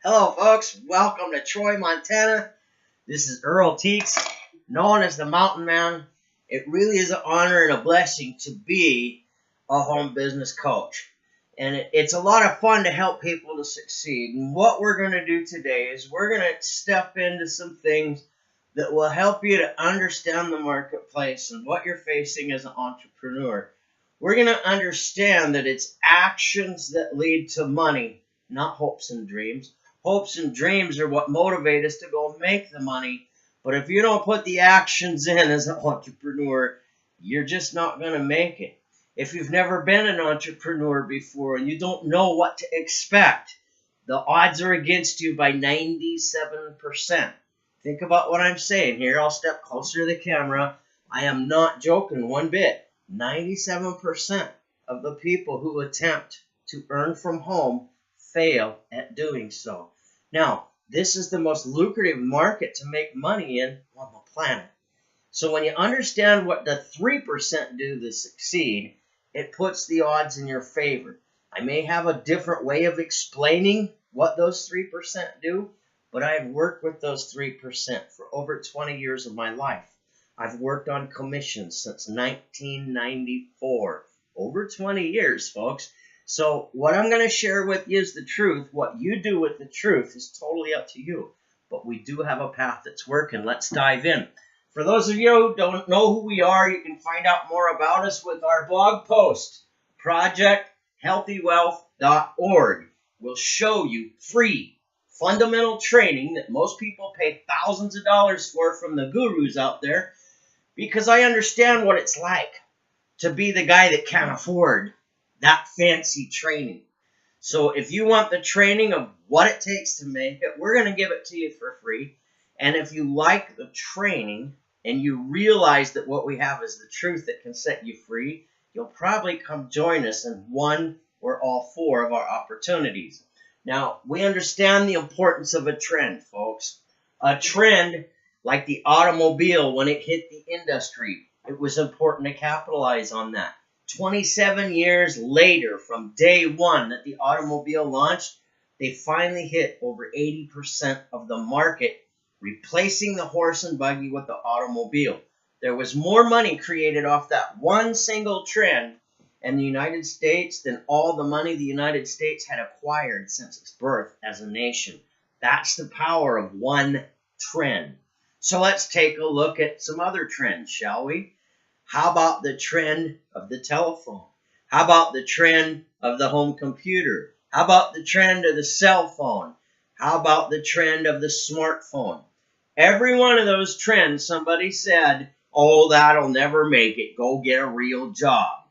Hello, folks. Welcome to Troy, Montana. This is Earl Teets, known as the Mountain Man. It really is an honor and a blessing to be a home business coach. And it's a lot of fun to help people to succeed. And what we're going to do today is we're going to step into some things that will help you to understand the marketplace and what you're facing as an entrepreneur. We're going to understand that it's actions that lead to money, not hopes and dreams. Hopes and dreams are what motivate us to go make the money. But if you don't put the actions in as an entrepreneur, you're just not going to make it. If you've never been an entrepreneur before and you don't know what to expect, the odds are against you by 97%. Think about what I'm saying here. I'll step closer to the camera. I am not joking one bit. 97% of the people who attempt to earn from home fail at doing so. Now, this is the most lucrative market to make money in on the planet. So when you understand what the 3% do to succeed, it puts the odds in your favor. I may have a different way of explaining what those 3% do, but I've worked with those 3% for over 20 years of my life. I've worked on commissions since 1994. Over 20 years, folks. So what I'm going to share with you is the truth. What you do with the truth is totally up to you. But we do have a path that's working. Let's dive in. For those of you who don't know who we are, you can find out more about us with our blog post, projecthealthywealth.org. We'll show you free fundamental training that most people pay thousands of dollars for from the gurus out there, because I understand what it's like to be the guy that can't afford that fancy training. So if you want the training of what it takes to make it, we're going to give it to you for free. And if you like the training and you realize that what we have is the truth that can set you free, you'll probably come join us in one or all four of our opportunities. Now, we understand the importance of a trend, folks. A trend like the automobile, when it hit the industry, it was important to capitalize on that. 27 years later, from day one that the automobile launched, they finally hit over 80% of the market, replacing the horse and buggy with the automobile. There was more money created off that one single trend in the United States than all the money the United States had acquired since its birth as a nation. That's the power of one trend. So let's take a look at some other trends, shall we? How about the trend of the telephone? How about the trend of the home computer? How about the trend of the cell phone? How about the trend of the smartphone? Every one of those trends, somebody said, oh, that'll never make it. Go get a real job.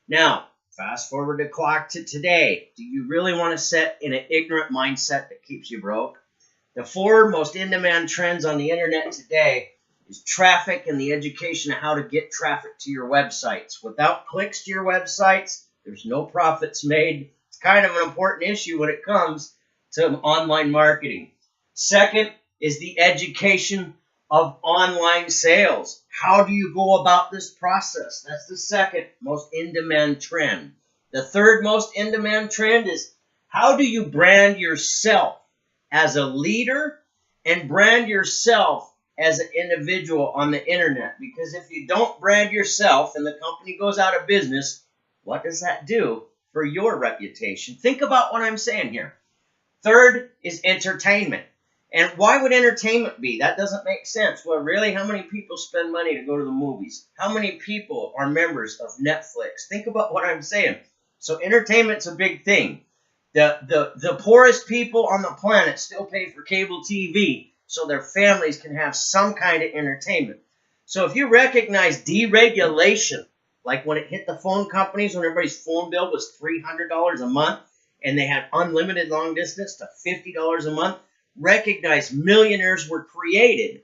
Now, fast forward the clock to today. Do you really want to set in an ignorant mindset that keeps you broke? The 4 most in-demand trends on the internet today is traffic and the education of how to get traffic to your websites. Without clicks to your websites, there's no profits made. It's kind of an important issue when it comes to online marketing. Second is the education of online sales. How do you go about this process? That's the second most in-demand trend. The third most in-demand trend is how do you brand yourself as a leader and brand yourself as an individual on the internet? Because if you don't brand yourself and the company goes out of business, what does that do for your reputation? Think about what I'm saying here. Third is entertainment. And why would entertainment be? That doesn't make sense. Well, really, how many people spend money to go to the movies? How many people are members of Netflix? Think about what I'm saying. So entertainment's a big thing. The poorest people on the planet still pay for cable TV so their families can have some kind of entertainment. So if you recognize deregulation, like when it hit the phone companies, when everybody's phone bill was $300 a month and they had unlimited long distance to $50 a month, recognize millionaires were created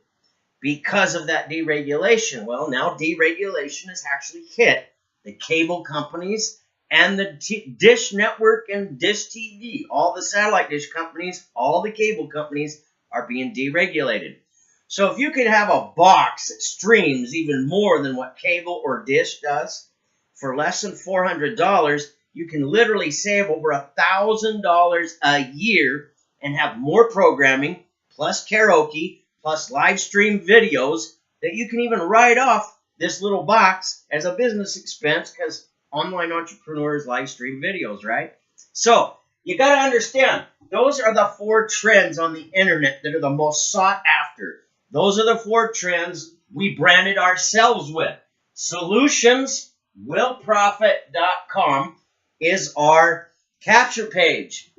because of that deregulation. Well, now deregulation has actually hit the cable companies and the Dish Network and Dish TV. All the satellite dish companies, all the cable companies are being deregulated. So if you could have a box that streams even more than what cable or Dish does for less than $400, you can literally save over $1,000 a year and have more programming, plus karaoke, plus live stream videos that you can even write off this little box as a business expense because online entrepreneurs live stream videos, right? So you got to understand, those are the 4 trends on the internet that are the most sought after. Those are the 4 trends we branded ourselves with. Solutionswillprofit.com is our capture page.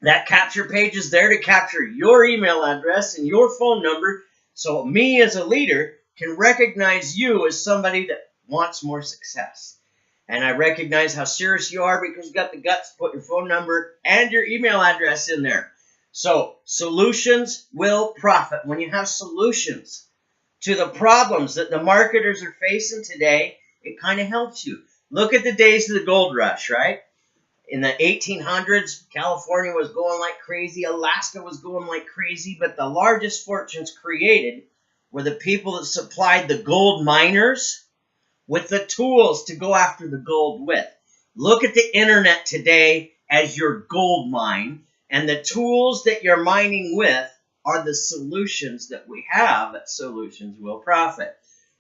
That capture page is there to capture your email address and your phone number so me as a leader can recognize you as somebody that wants more success. And I recognize how serious you are because you got the guts to put your phone number and your email address in there. So solutions will profit. When you have solutions to the problems that the marketers are facing today, it kind of helps you. Look at the days of the gold rush, right? In the 1800s, California was going like crazy. Alaska was going like crazy. But the largest fortunes created were the people that supplied the gold miners with the tools to go after the gold with. Look at the internet today as your gold mine. And the tools that you're mining with are the solutions that we have at Solutions Will Profit.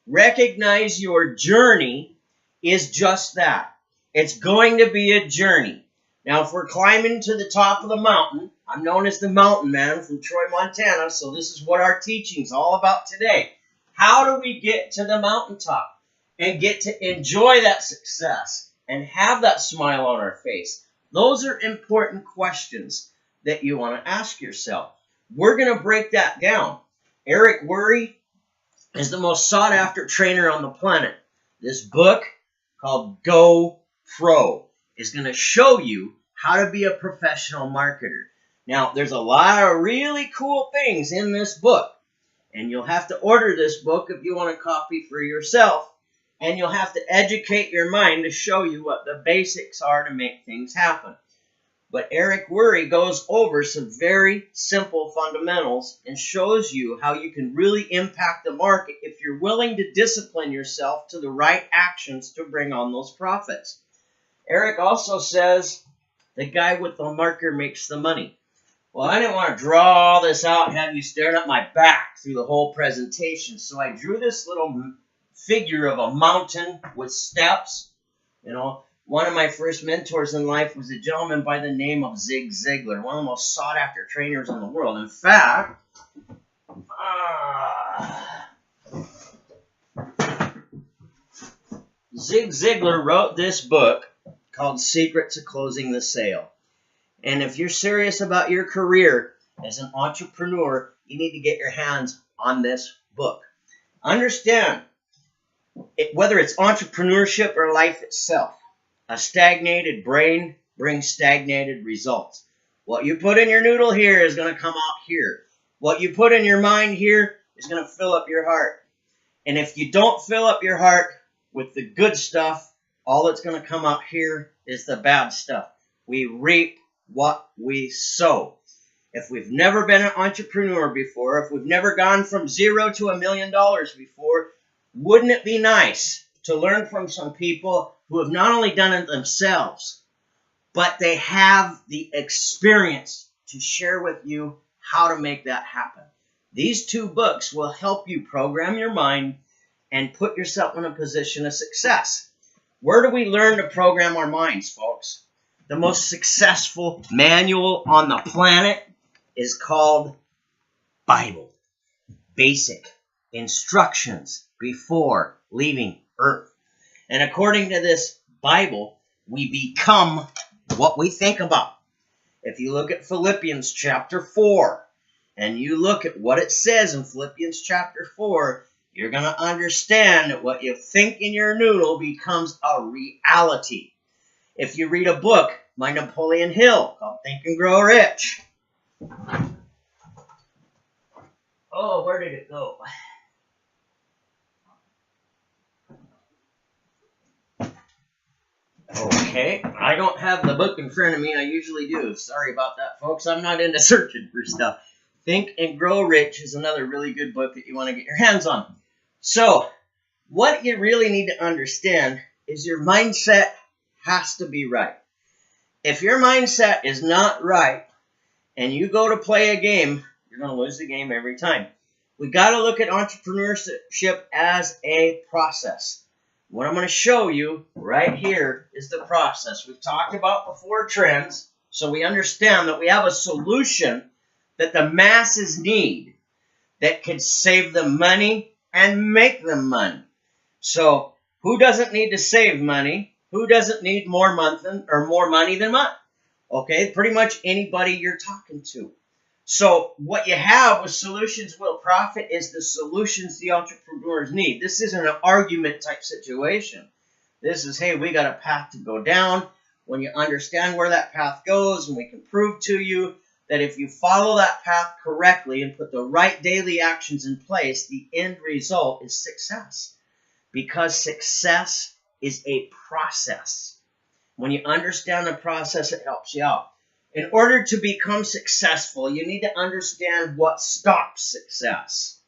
Recognize your journey is just that. It's going to be a journey. Now, if we're climbing to the top of the mountain, I'm known as the Mountain Man from Troy, Montana, so this is what our teaching's all about today. How do we get to the mountaintop and get to enjoy that success and have that smile on our face? Those are important questions that you want to ask yourself. We're going to break that down. Eric Worre is the most sought after trainer on the planet. This book called Go Pro is going to show you how to be a professional marketer. Now, there's a lot of really cool things in this book, and you'll have to order this book if you want a copy for yourself, and you'll have to educate your mind to show you what the basics are to make things happen. But Eric Worre goes over some very simple fundamentals and shows you how you can really impact the market if you're willing to discipline yourself to the right actions to bring on those profits. Eric also says the guy with the marker makes the money. Well, I didn't want to draw this out and have you staring at my back through the whole presentation, so I drew this little figure of a mountain with steps. You know, one of my first mentors in life was a gentleman by the name of Zig Ziglar, one of the most sought-after trainers in the world. In fact, Zig Ziglar wrote this book called Secrets of Closing the Sale. And if you're serious about your career as an entrepreneur, you need to get your hands on this book. Understand, whether it's entrepreneurship or life itself, a stagnated brain brings stagnated results. What you put in your noodle here is going to come out here. What you put in your mind here is going to fill up your heart. And if you don't fill up your heart with the good stuff, all that's going to come out here is the bad stuff. We reap what we sow. If we've never been an entrepreneur before, if we've never gone from $0 to $1 million before, wouldn't it be nice to learn from some people who have not only done it themselves, but they have the experience to share with you how to make that happen? These 2 books will help you program your mind and put yourself in a position of success. Where do we learn to program our minds, folks? The most successful manual on the planet is called Bible. Basic instructions before leaving Earth. And according to this Bible, we become what we think about. If you look at Philippians chapter 4, and you look at what it says in Philippians chapter 4, you're going to understand that what you think in your noodle becomes a reality. If you read a book by Napoleon Hill called Think and Grow Rich. Oh, where did it go? Okay, I don't have the book in front of me. I usually do. Sorry about that, folks. I'm not into searching for stuff. Think and Grow Rich is another really good book that you want to get your hands on. So, what you really need to understand is your mindset has to be right. If your mindset is not right, and you go to play a game, you're going to lose the game every time. We got to look at entrepreneurship as a process. What I'm going to show you right here is the process. We've talked about before trends, so we understand that we have a solution that the masses need that could save them money and make them money. So who doesn't need to save money? Who doesn't need more money than money? Okay, pretty much anybody you're talking to. So what you have with Solutions Will Profit is the solutions the entrepreneurs need. This isn't an argument type situation. This is, hey, we got a path to go down. When you understand where that path goes, and we can prove to you that if you follow that path correctly and put the right daily actions in place, the end result is success. Because success is a process. When you understand the process, it helps you out. In order to become successful, you need to understand what stops success.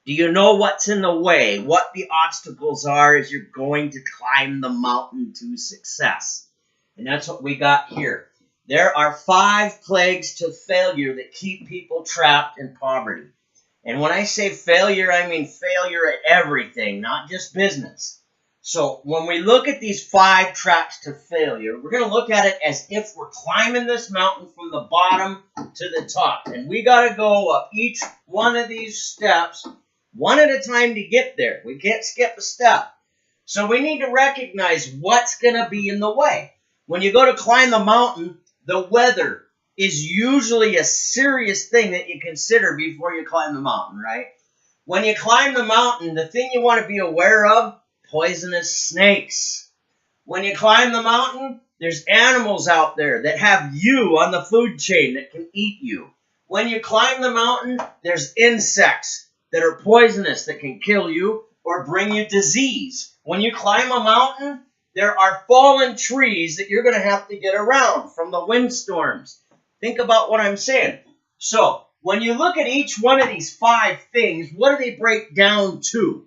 Do you know what's in the way? What the obstacles are as you're going to climb the mountain to success? And that's what we got here. There are 5 plagues to failure that keep people trapped in poverty. And when I say failure, I mean failure at everything, not just business. So when we look at these 5 traps to failure, we're going to look at it as if we're climbing this mountain from the bottom to the top. And we got to go up each one of these steps one at a time to get there. We can't skip a step. So we need to recognize what's going to be in the way. When you go to climb the mountain, the weather is usually a serious thing that you consider before you climb the mountain, right? When you climb the mountain, the thing you want to be aware of, poisonous snakes. When you climb the mountain, there's animals out there that have you on the food chain that can eat you. When you climb the mountain, there's insects that are poisonous that can kill you or bring you disease. When you climb a mountain, there are fallen trees that you're going to have to get around from the windstorms. Think about what I'm saying. So, when you look at each one of these 5 things, what do they break down to?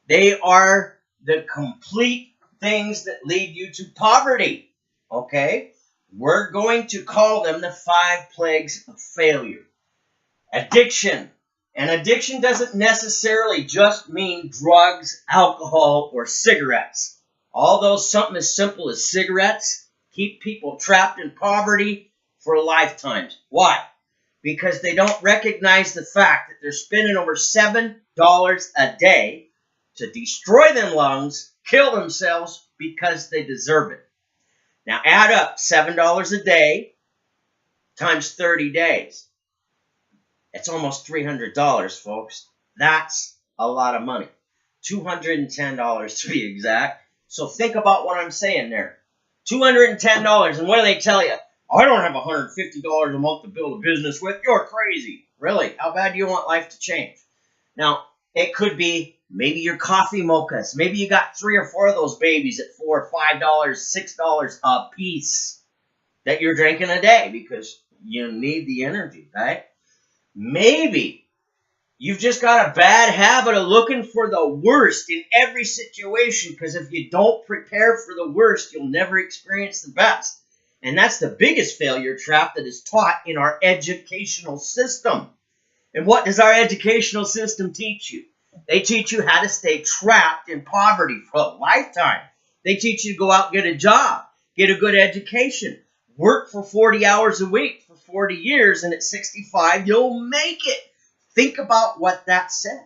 They are the complete things that lead you to poverty. Okay? We're going to call them the 5 plagues of failure. Addiction. And addiction doesn't necessarily just mean drugs, alcohol, or cigarettes. Although something as simple as cigarettes keep people trapped in poverty for lifetimes. Why? Because they don't recognize the fact that they're spending over $7 a day to destroy them lungs, kill themselves because they deserve it. Now add up $7 a day times 30 days. It's almost $300, folks. That's a lot of money. $210 to be exact. So think about what I'm saying there. $210, and what do they tell you? I don't have $150 a month to build a business with. You're crazy. Really? How bad do you want life to change? Now, it could be maybe your coffee mochas. Maybe you got 3 or 4 of those babies at $4 or $5, $6 a piece that you're drinking a day because you need the energy, right? Maybe you've just got a bad habit of looking for the worst in every situation because if you don't prepare for the worst, you'll never experience the best. And that's the biggest failure trap that is taught in our educational system. And what does our educational system teach you? They teach you how to stay trapped in poverty for a lifetime. They teach you to go out and get a job, get a good education, work for 40 hours a week for 40 years, and at 65, you'll make it. Think about what that says.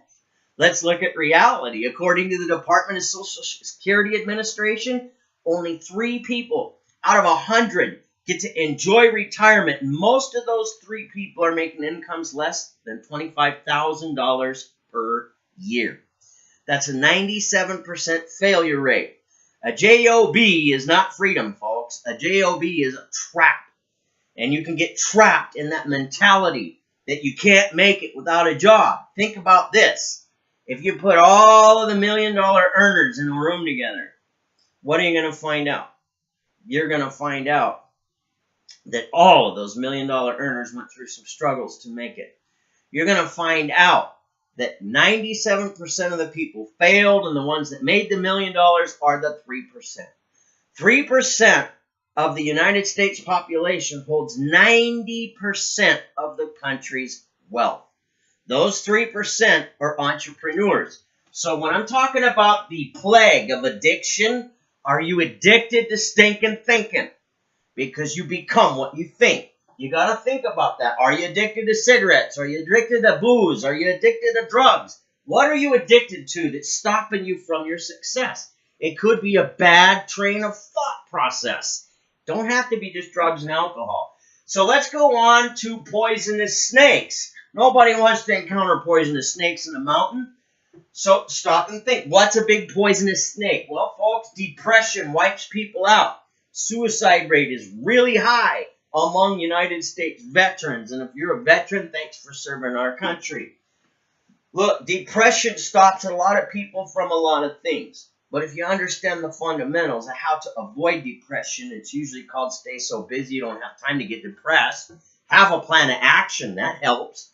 Let's look at reality. According to the Department of Social Security Administration, only 3 people out of 100 get to enjoy retirement. Most of those 3 people are making incomes less than $25,000 per year. That's a 97% failure rate. A job is not freedom, folks. A job is a trap. And you can get trapped in that mentality that you can't make it without a job. Think about this. If you put all of the $1 million earners in a room together, what are you going to find out? You're going to find out that all of those $1 million earners went through some struggles to make it. You're going to find out that 97% of the people failed, and the ones that made the $1 million are the 3%. 3% of the United States population holds 90% of the country's wealth. Those 3% are entrepreneurs. So when I'm talking about the plague of addiction, are you addicted to stinking thinking? Because you become what you think. You got to think about that. Are you addicted to cigarettes? Are you addicted to booze? Are you addicted to drugs? What are you addicted to that's stopping you from your success? It could be a bad train of thought process. Don't have to be just drugs and alcohol. So let's go on to poisonous snakes. Nobody wants to encounter poisonous snakes in the mountain. So stop and think. What's a big poisonous snake? Well, folks, depression wipes people out. Suicide rate is really high among United States veterans. And if you're a veteran, thanks for serving our country. Look, depression stops a lot of people from a lot of things. But if you understand the fundamentals of how to avoid depression, it's usually called stay so busy you don't have time to get depressed. Have a plan of action. That helps.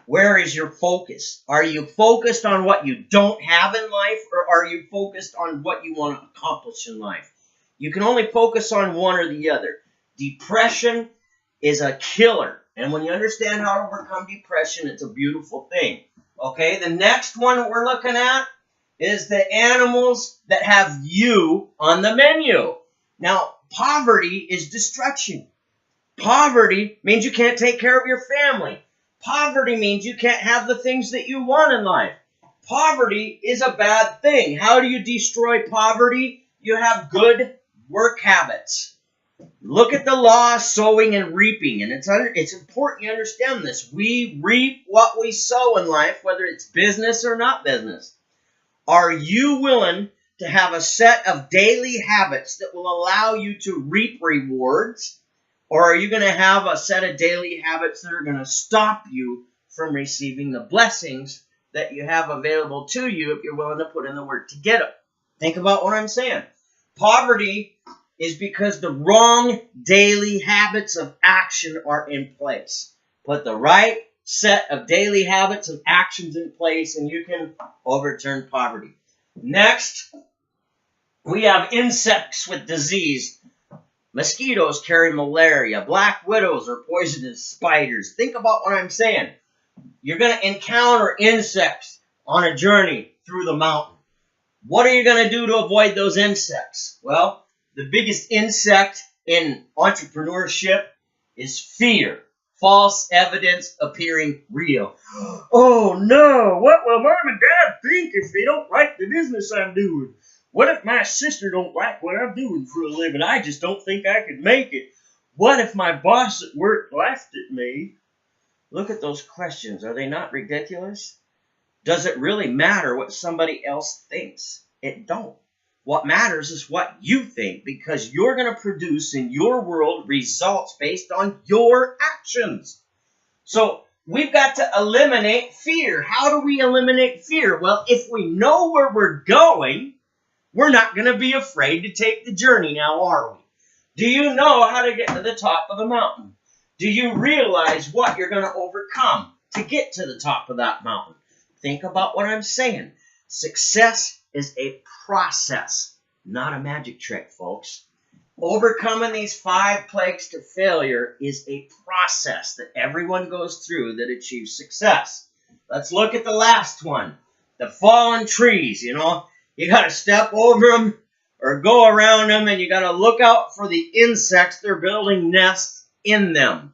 Where is your focus? Are you focused on what you don't have in life, or are you focused on what you want to accomplish in life? You can only focus on one or the other. Depression is a killer. And when you understand how to overcome depression, it's a beautiful thing. Okay, the next one we're looking at is the animals that have you on the menu. Now, poverty is destruction. Poverty means you can't take care of your family. Poverty means you can't have the things that you want in life. Poverty is a bad thing. How do you destroy poverty? You have good work habits. Look at the law of sowing and reaping, and it's important you understand this. We reap what we sow in life, whether it's business or not business. Are you willing to have a set of daily habits that will allow you to reap rewards, or are you going to have a set of daily habits that are going to stop you from receiving the blessings that you have available to you if you're willing to put in the work to get them? Think about what I'm saying. Poverty is because the wrong daily habits of action are in place. Put the right set of daily habits and actions in place, and you can overturn poverty. Next, we have insects with disease. Mosquitoes carry malaria. Black widows are poisonous spiders. Think about what I'm saying. You're going to encounter insects on a journey through the mountain. What are you going to do to avoid those insects? Well, the biggest insect in entrepreneurship is fear. False evidence appearing real. Oh no, what will mom and dad think if they don't like the business I'm doing? What if my sister don't like what I'm doing for a living? I just don't think I could make it. What if my boss at work laughed at me? Look at those questions. Are they not ridiculous? Does it really matter what somebody else thinks? It don't. What matters is what you think, because you're going to produce in your world results based on your actions. So we've got to eliminate fear. How do we eliminate fear? Well, if we know where we're going, we're not going to be afraid to take the journey now, are we? Do you know how to get to the top of the mountain? Do you realize what you're going to overcome to get to the top of that mountain? Think about what I'm saying. Success is a process, not a magic trick, folks. Overcoming these 5 plagues to failure is a process that everyone goes through that achieves success. Let's look at the last one. The fallen trees, you got to step over them or go around them, and you got to look out for the insects. They're building nests in them.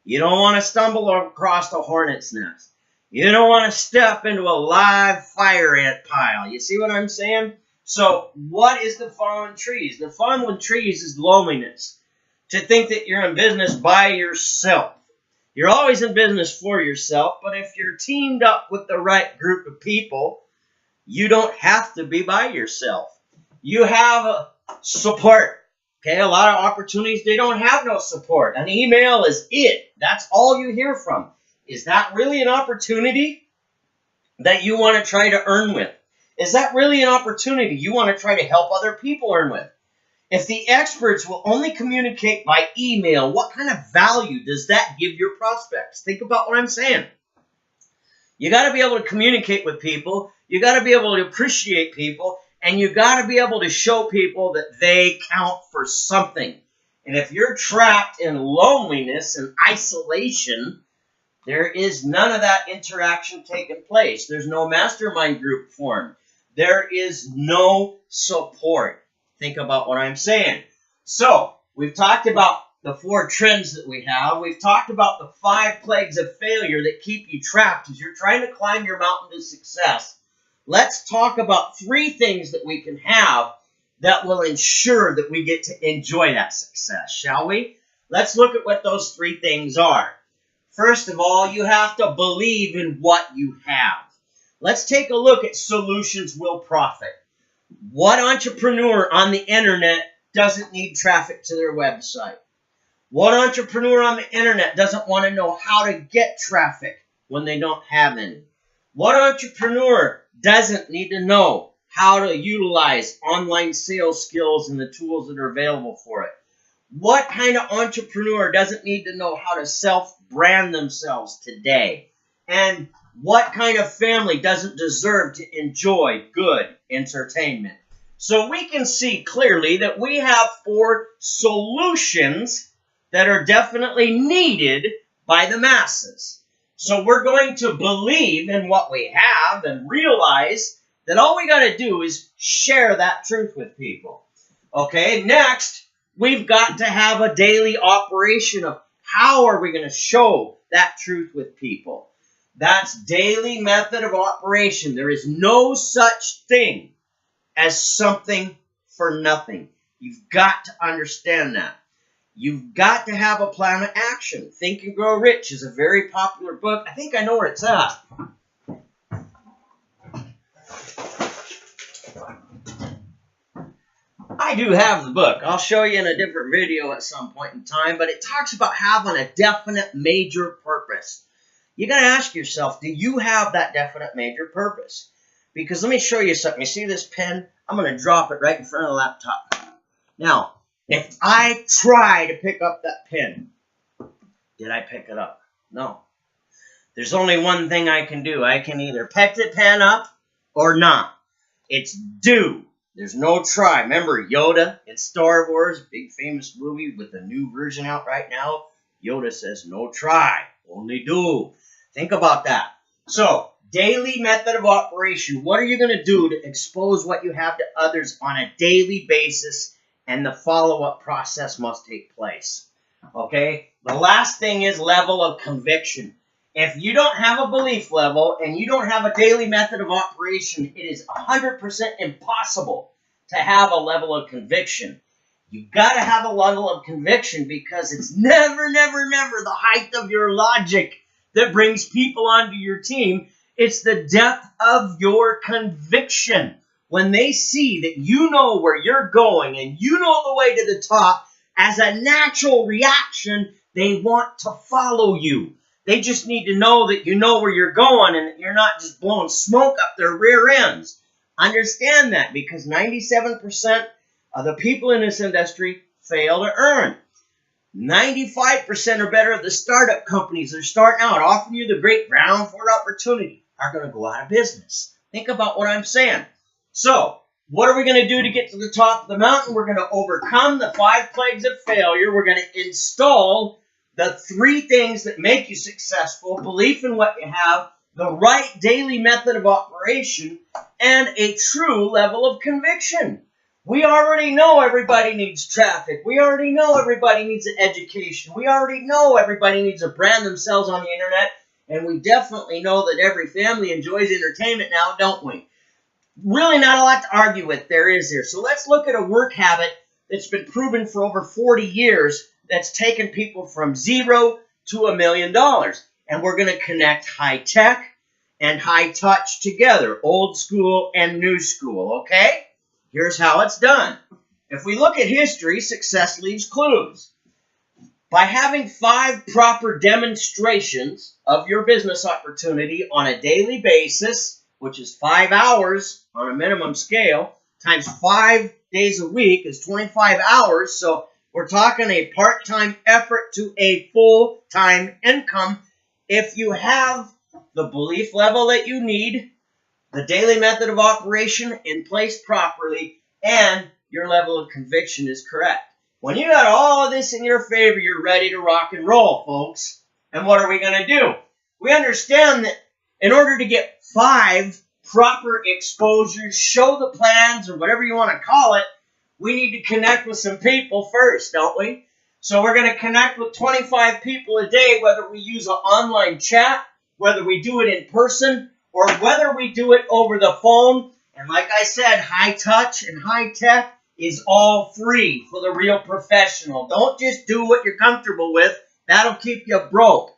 You don't want to stumble across a hornet's nest. You don't want to step into a live fire ant pile. You see what I'm saying? So what is the fallen trees? The fallen trees is loneliness. To think that you're in business by yourself. You're always in business for yourself, but if you're teamed up with the right group of people, you don't have to be by yourself. You have support. Okay, a lot of opportunities, they don't have no support. An email is it. That's all you hear from. Is that really an opportunity that you want to try to earn with? Is that really an opportunity you want to try to help other people earn with? If the experts will only communicate by email, what kind of value does that give your prospects? Think about what I'm saying. You got to be able to communicate with people. You got to be able to appreciate people. And you got to be able to show people that they count for something. And if you're trapped in loneliness and isolation, there is none of that interaction taking place. There's no mastermind group formed. There is no support. Think about what I'm saying. So, we've talked about the 4 trends that we have. We've talked about the 5 plagues of failure that keep you trapped as you're trying to climb your mountain to success. Let's talk about 3 things that we can have that will ensure that we get to enjoy that success, shall we? Let's look at what those 3 things are. First of all, you have to believe in what you have. Let's take a look at solutions will profit. What entrepreneur on the internet doesn't need traffic to their website? What entrepreneur on the internet doesn't want to know how to get traffic when they don't have any? What entrepreneur doesn't need to know how to utilize online sales skills and the tools that are available for it? What kind of entrepreneur doesn't need to know how to self-brand themselves today? And what kind of family doesn't deserve to enjoy good entertainment? So we can see clearly that we have 4 solutions that are definitely needed by the masses. So we're going to believe in what we have and realize that all we got to do is share that truth with people. Okay, next, we've got to have a daily operation of how are we going to show that truth with people. That's daily method of operation. There is no such thing as something for nothing. You've got to understand that. You've got to have a plan of action. Think and Grow Rich is a very popular book. I think I know where it's at. I do have the book. I'll show you in a different video at some point in time, but it talks about having a definite major purpose. You got to ask yourself, do you have that definite major purpose? Because let me show you something. You see this pen? I'm going to drop it right in front of the laptop. Now, if I try to pick up that pen, did I pick it up? No. There's only one thing I can do. I can either pick the pen up or not. It's do. There's no try. Remember Yoda in Star Wars, big famous movie with a new version out right now? Yoda says no try, only do. Think about that. So, daily method of operation. What are you going to do to expose what you have to others on a daily basis? And the follow-up process must take place. Okay? The last thing is level of conviction. If you don't have a belief level and you don't have a daily method of operation, it is 100% impossible to have a level of conviction. You've got to have a level of conviction because it's never, never, never the height of your logic that brings people onto your team. It's the depth of your conviction. When they see that you know where you're going and you know the way to the top, as a natural reaction, they want to follow you. They just need to know that you know where you're going and that you're not just blowing smoke up their rear ends. Understand that because 97% of the people in this industry fail to earn. 95% or better of the startup companies that are starting out, offering you the great ground floor opportunity, are going to go out of business. Think about what I'm saying. So, what are we going to do to get to the top of the mountain? We're going to overcome the 5 plagues of failure. We're going to install the 3 things that make you successful, belief in what you have, the right daily method of operation, and a true level of conviction. We already know everybody needs traffic. We already know everybody needs an education. We already know everybody needs to brand themselves on the internet. And we definitely know that every family enjoys entertainment now, don't we? Really not a lot to argue with, there is there. So let's look at a work habit that's been proven for over 40 years that's taken people from 0 to $1 million. And we're going to connect high tech and high touch together, old school and new school, okay? Here's how it's done. If we look at history, success leaves clues. By having 5 proper demonstrations of your business opportunity on a daily basis, which is 5 hours on a minimum scale, times 5 days a week is 25 hours. So we're talking a part-time effort to a full-time income. If you have the belief level that you need, the daily method of operation in place properly, and your level of conviction is correct. When you got all of this in your favor, you're ready to rock and roll, folks. And what are we going to do? We understand that in order to get 5 proper exposures, show the plans, or whatever you want to call it, we need to connect with some people first, don't we? So we're going to connect with 25 people a day, whether we use an online chat, whether we do it in person, or whether we do it over the phone. And like I said, high touch and high tech is all free for the real professional. Don't just do what you're comfortable with. That'll keep you broke.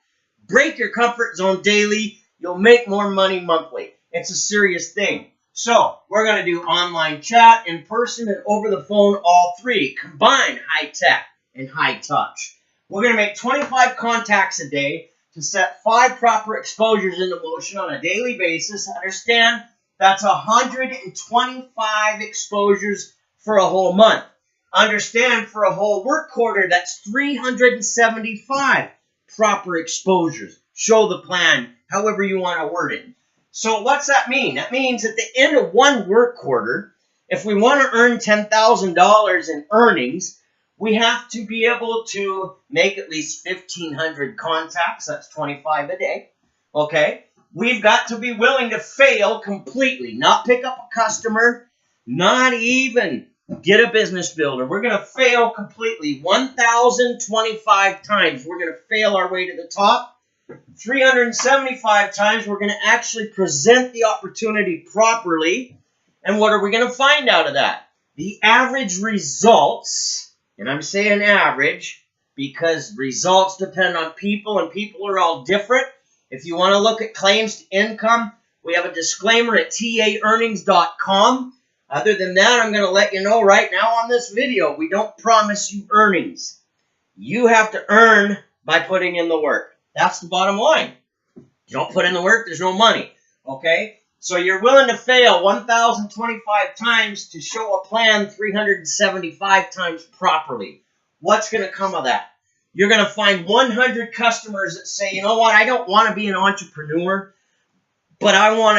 Break your comfort zone daily. You'll make more money monthly. It's a serious thing. So we're going to do online chat, in person, and over the phone, all 3. Combine high tech and high touch. We're going to make 25 contacts a day to set 5 proper exposures into motion on a daily basis. Understand, that's 125 exposures for a whole month. Understand, for a whole work quarter, that's 375 proper exposures. Show the plan, however you want to word it. So what's that mean? That means at the end of one work quarter, if we want to earn $10,000 in earnings, we have to be able to make at least 1,500 contacts. That's 25 a day. Okay? We've got to be willing to fail completely. Not pick up a customer. Not even get a business builder. We're going to fail completely. 1,025 times we're going to fail our way to the top. 375 times we're going to actually present the opportunity properly. And what are we going to find out of that? The average results, and I'm saying average because results depend on people, and people are all different. If you want to look at claims to income, we have a disclaimer at taearnings.com. Other than that, I'm going to let you know right now on this video, we don't promise you earnings. You have to earn by putting in the work. That's the bottom line. You don't put in the work, there's no money. Okay? So you're willing to fail 1,025 times to show a plan 375 times properly. What's going to come of that? You're going to find 100 customers that say, you know what, I don't want to be an entrepreneur, but I want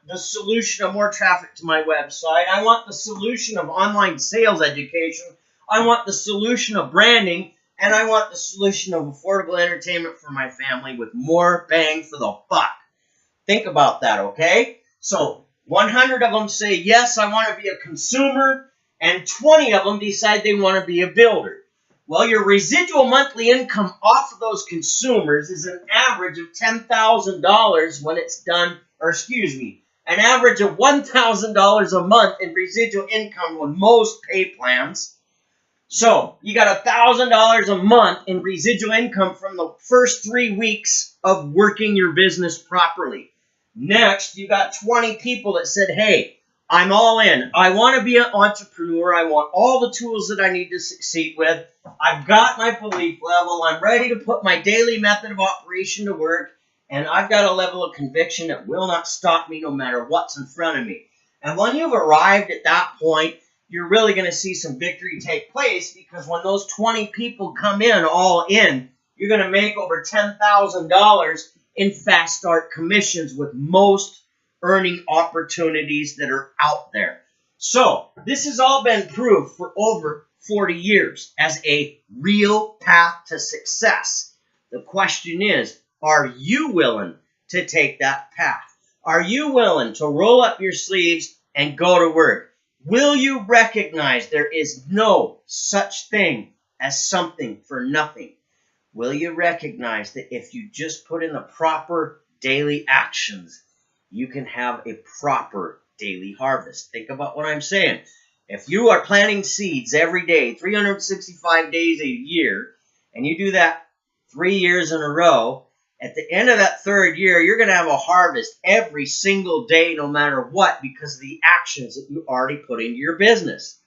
the solution of more traffic to my website. I want the solution of online sales education. I want the solution of branding. And I want the solution of affordable entertainment for my family with more bang for the buck. Think about that, okay? So 100 of them say, yes, I want to be a consumer, and 20 of them decide they want to be a builder. Well, your residual monthly income off of those consumers is an average of $10,000 when it's done, an average of $1,000 a month in residual income with most pay plans. So you got $1,000 a month in residual income from the first 3 weeks of working your business properly. Next, you got 20 people that said, hey, I'm all in. I want to be an entrepreneur. I want all the tools that I need to succeed with. I've got my belief level. I'm ready to put my daily method of operation to work. And I've got a level of conviction that will not stop me no matter what's in front of me. And when you've arrived at that point, you're really going to see some victory take place, because when those 20 people come in all in, you're going to make over $10,000 in fast start commissions with most earning opportunities that are out there. So this has all been proved for over 40 years as a real path to success. The question is, are you willing to take that path? Are you willing to roll up your sleeves and go to work? Will you recognize there is no such thing as something for nothing? Will you recognize that if you just put in the proper daily actions, you can have a proper daily harvest? Think about what I'm saying. If you are planting seeds every day, 365 days a year, and you do that 3 years in a row, at the end of that 3rd year, you're going to have a harvest every single day, no matter what, because of the actions that you already put into your business.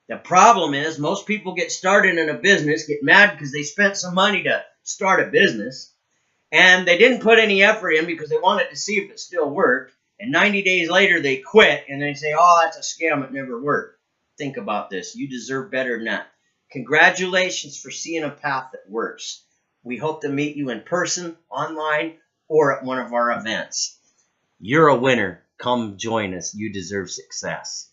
The problem is most people get started in a business, get mad because they spent some money to start a business, and they didn't put any effort in because they wanted to see if it still worked, and 90 days later they quit, and they say, oh, that's a scam, it never worked. Think about this. You deserve better than that. Congratulations for seeing a path that works. We hope to meet you in person, online, or at one of our events. You're a winner. Come join us. You deserve success.